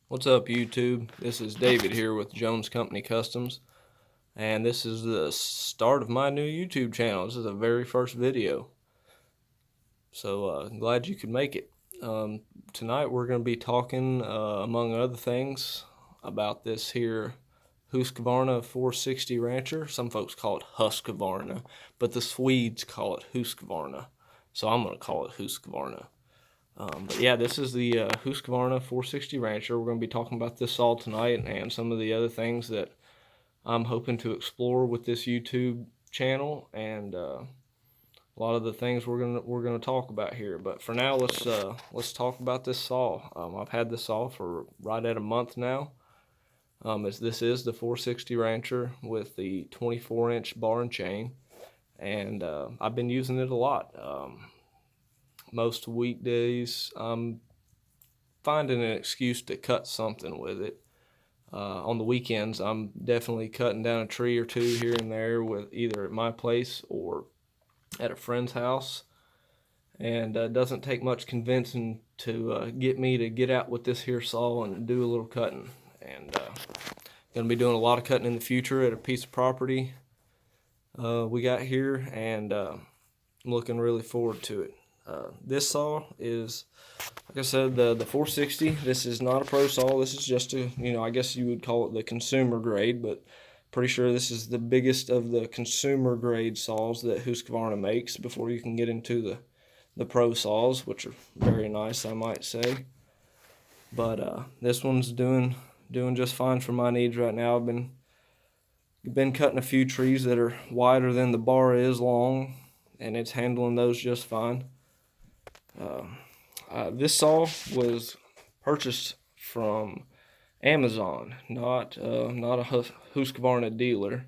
What's up, YouTube? This is David here with Jones Company Customs, and this is the start of my new YouTube channel. This is the very first video, so glad you could make it. Tonight we're going to be talking, among other things, about this here Husqvarna 460 Rancher. Some folks call it Husqvarna, but the Swedes call it Husqvarna, so I'm going to call it Husqvarna. But yeah, this is the Husqvarna 460 Rancher. We're going to be talking about this saw tonight and some of the other things that I'm hoping to explore with this YouTube channel, and a lot of the things we're gonna talk about here. But for now, let's talk about this saw. I've had this saw for right at a month now. As this is the 460 Rancher with the 24-inch bar and chain, and I've been using it a lot. Most weekdays, I'm finding an excuse to cut something with it. On the weekends, I'm definitely cutting down a tree or two here and there, with either at my place or at a friend's house. And it doesn't take much convincing to get me to get out with this here saw and do a little cutting. And going to be doing a lot of cutting in the future at a piece of property we got here, and I'm looking really forward to it. This saw is, like I said, the 460. This is not a pro saw. This is just a, I guess you would call it the consumer grade, but pretty sure this is the biggest of the consumer grade saws that Husqvarna makes before you can get into the pro saws, which are very nice, I might say. But this one's doing just fine for my needs right now. I've been cutting a few trees that are wider than the bar is long, and it's handling those just fine. This saw was purchased from Amazon, not a Husqvarna dealer.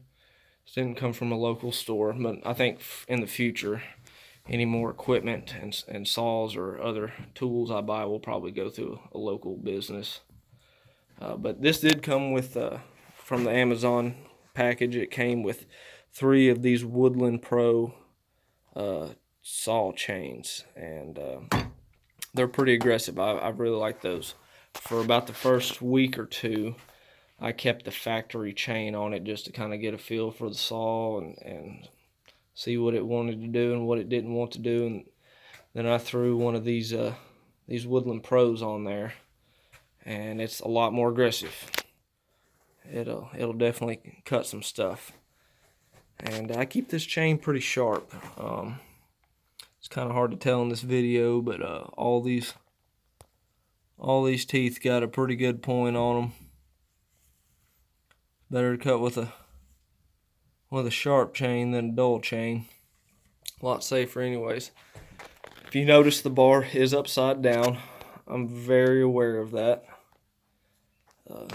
It didn't come from a local store, but I think in the future, any more equipment and saws or other tools I buy will probably go through a local business. But this did come with, from the Amazon package, it came with 3 of these Woodland Pro saw chains, and they're pretty aggressive. I really like those. For about the first week or two, I kept the factory chain on it just to kind of get a feel for the saw and see what it wanted to do and what it didn't want to do. And then I threw one of these Woodland Pros on there, and it's a lot more aggressive. It'll definitely cut some stuff. And I keep this chain pretty sharp. It's kind of hard to tell in this video, but all these teeth got a pretty good point on them. Better to cut with a sharp chain than a dull chain. A lot safer anyways. If you notice, the bar is upside down. I'm very aware of that.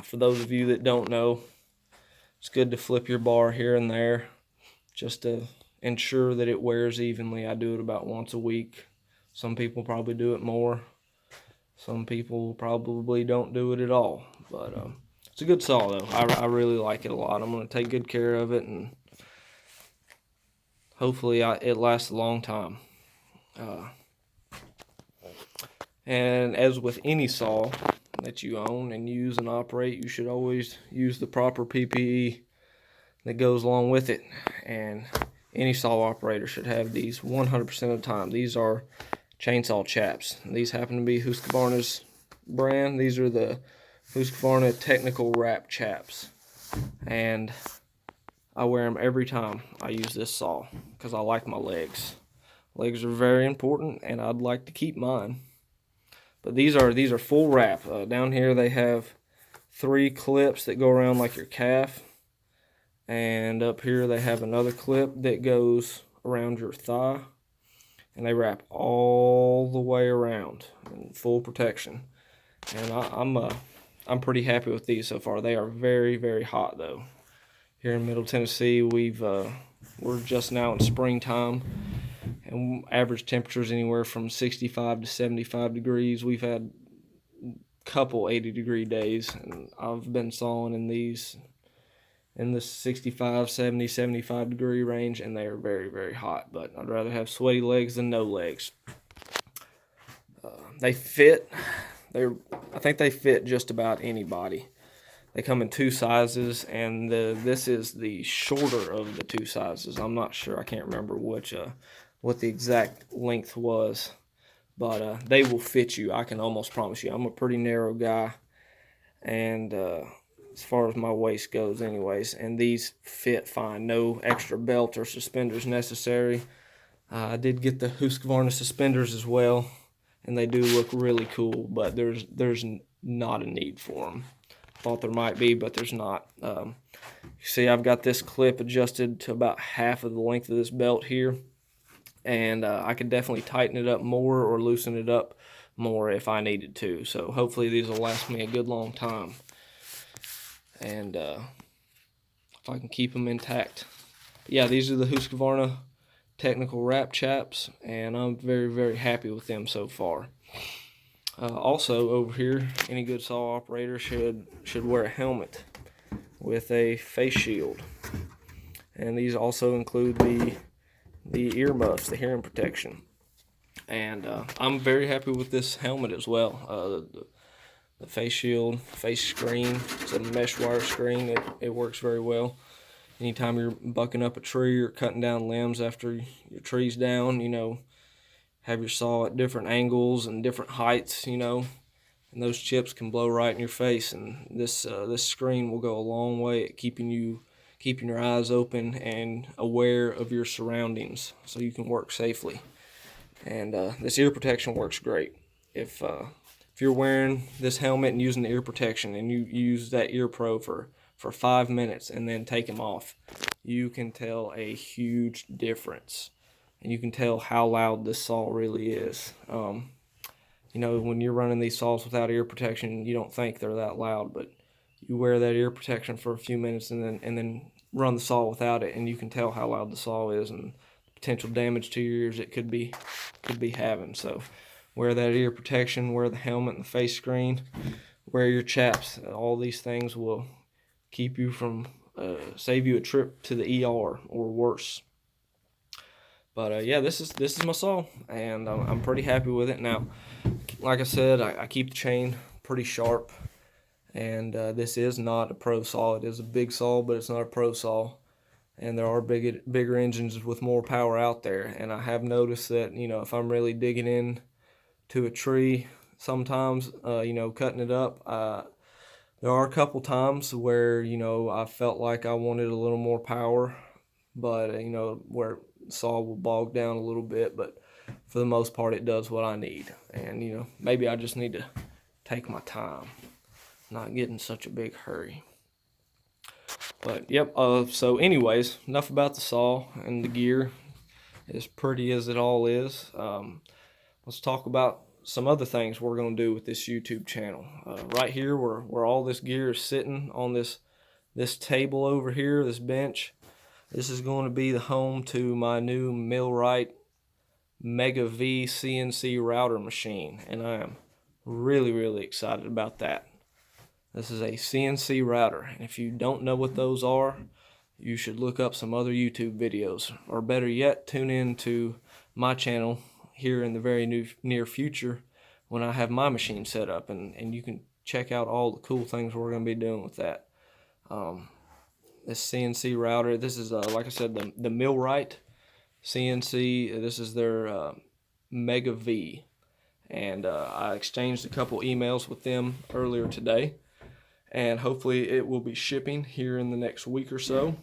For those of you that don't know, it's good to flip your bar here and there just to ensure that it wears evenly. I do it about once a week. Some people probably do it more. Some people probably don't do it at all. But it's a good saw, though. I really like it a lot. I'm going to take good care of it, and hopefully it lasts a long time. And as with any saw that you own and use and operate, you should always use the proper PPE that goes along with it. And any saw operator should have these 100% of the time. These are chainsaw chaps. These happen to be Husqvarna's brand. These are the Husqvarna Technical Wrap chaps, and I wear them every time I use this saw because I like my legs. Legs are very important, and I'd like to keep mine. But these are full wrap. Down here they have 3 clips that go around like your calf. And up here they have another clip that goes around your thigh, and they wrap all the way around in full protection. And I'm pretty happy with these so far. They are very, very hot though. Here in Middle Tennessee, we're just now in springtime, and average temperatures anywhere from 65 to 75 degrees. We've had a couple 80-degree days, and I've been sawing in these in the 65, 70, 75 degree range, and they are very, very hot. But I'd rather have sweaty legs than no legs. They fit. I think they fit just about anybody. They come in 2 sizes, and this is the shorter of the 2 sizes. I'm not sure. I can't remember what the exact length was, but they will fit you. I can almost promise you. I'm a pretty narrow guy, and as far as my waist goes anyways, and these fit fine. No extra belt or suspenders necessary. I did get the Husqvarna suspenders as well, and they do look really cool, but there's not a need for them. Thought there might be, but there's not. You see, I've got this clip adjusted to about half of the length of this belt here, and I could definitely tighten it up more or loosen it up more if I needed to. So hopefully these will last me a good long time, and if I can keep them intact. But yeah, these are the Husqvarna technical wrap chaps, and I'm very, very happy with them so far. Also over here, any good saw operator should wear a helmet with a face shield, and these also include the earmuffs, the hearing protection. And I'm very happy with this helmet as well. The face shield, face screen, it's a mesh wire screen. It works very well. Anytime you're bucking up a tree or cutting down limbs after your tree's down, you know, have your saw at different angles and different heights, you know, and those chips can blow right in your face. And this screen will go a long way at keeping your eyes open and aware of your surroundings, so you can work safely. And this ear protection works great. If you're wearing this helmet and using the ear protection, and you use that ear pro for 5 minutes and then take them off, you can tell a huge difference. And you can tell how loud this saw really is. You know, when you're running these saws without ear protection, you don't think they're that loud, but you wear that ear protection for a few minutes and then run the saw without it, and you can tell how loud the saw is and the potential damage to your ears it could be having. So wear that ear protection, wear the helmet and the face screen, wear your chaps. All these things will keep you from save you a trip to the ER or worse. But yeah, this is my saw, and I'm pretty happy with it. Now, like I said, I keep the chain pretty sharp, and this is not a pro saw. It is a big saw, but it's not a pro saw. And there are bigger engines with more power out there. And I have noticed that, you know, if I'm really digging in to a tree, sometimes, you know, cutting it up, there are a couple times where, you know, I felt like I wanted a little more power, but, you know, where the saw will bog down a little bit, but for the most part it does what I need. And, you know, maybe I just need to take my time, not get in such a big hurry. But yep, so anyways, enough about the saw and the gear, as pretty as it all is. Let's talk about some other things we're going to do with this YouTube channel. Right here where all this gear is sitting on this table over here, this bench, this is going to be the home to my new Millwright Mega V CNC router machine, and I am really, really excited about that. This is a CNC router, and if you don't know what those are, you should look up some other YouTube videos, or better yet, tune in to my channel here in the very near future when I have my machine set up, and you can check out all the cool things we're going to be doing with that. This CNC router, this is like I said, the Millwright CNC. This is their Mega V, and I exchanged a couple emails with them earlier today, and hopefully it will be shipping here in the next week or so.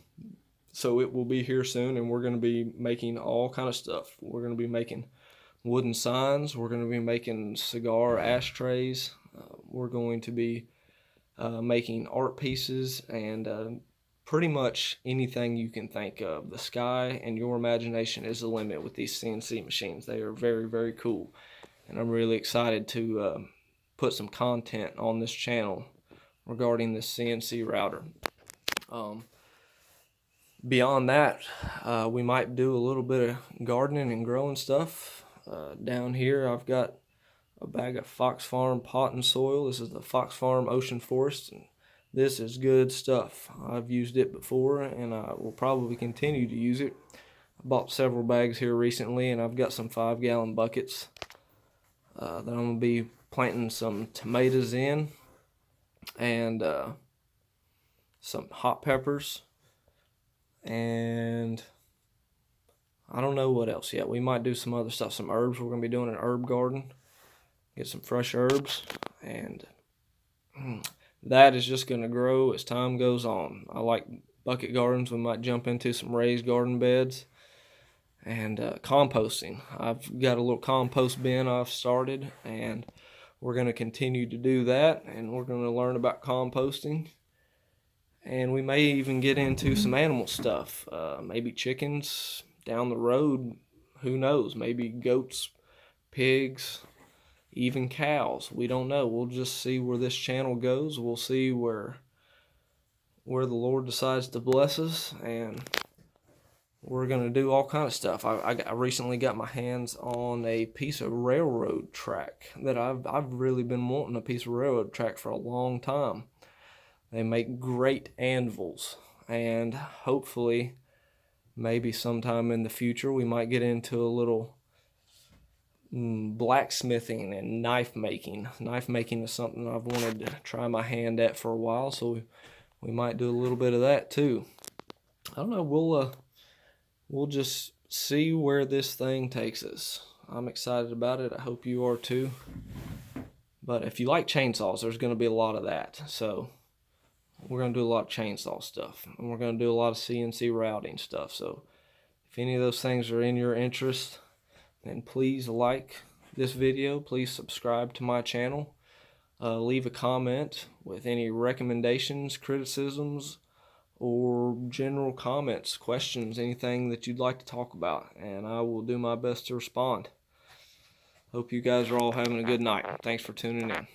So it will be here soon, and we're going to be making all kind of stuff. We're going to be making wooden signs. We're going to be making cigar ashtrays. We're going to be making art pieces, and pretty much anything you can think of. The sky and your imagination is the limit with these CNC machines. They are very, very cool, and I'm really excited to put some content on this channel regarding this CNC router. Beyond that, we might do a little bit of gardening and growing stuff. Down here I've got a bag of Fox Farm pot and soil. This is the Fox Farm Ocean Forest, and this is good stuff. I've used it before, and I will probably continue to use it. I bought several bags here recently, and I've got some 5-gallon buckets that I'm going to be planting some tomatoes in, and some hot peppers, and I don't know what else yet. We might do some other stuff, some herbs. We're going to be doing an herb garden, get some fresh herbs, and that is just going to grow as time goes on. I like bucket gardens. We might jump into some raised garden beds, and composting. I've got a little compost bin I've started, and we're going to continue to do that, and we're going to learn about composting, and we may even get into some animal stuff, maybe chickens down the road, who knows, maybe goats, pigs, even cows. We don't know. We'll just see where this channel goes. We'll see where the Lord decides to bless us, and we're going to do all kind of stuff. I recently got my hands on a piece of railroad track that I've really been wanting a piece of railroad track for a long time. They make great anvils, and hopefully maybe sometime in the future we might get into a little blacksmithing and knife making. Knife making is something I've wanted to try my hand at for a while, so we might do a little bit of that too. I don't know, we'll just see where this thing takes us. I'm excited about it. I hope you are too. But if you like chainsaws, there's going to be a lot of that. So we're going to do a lot of chainsaw stuff, and we're going to do a lot of CNC routing stuff. So if any of those things are in your interest, then please like this video. Please subscribe to my channel. Leave a comment with any recommendations, criticisms, or general comments, questions, anything that you'd like to talk about, and I will do my best to respond. Hope you guys are all having a good night. Thanks for tuning in.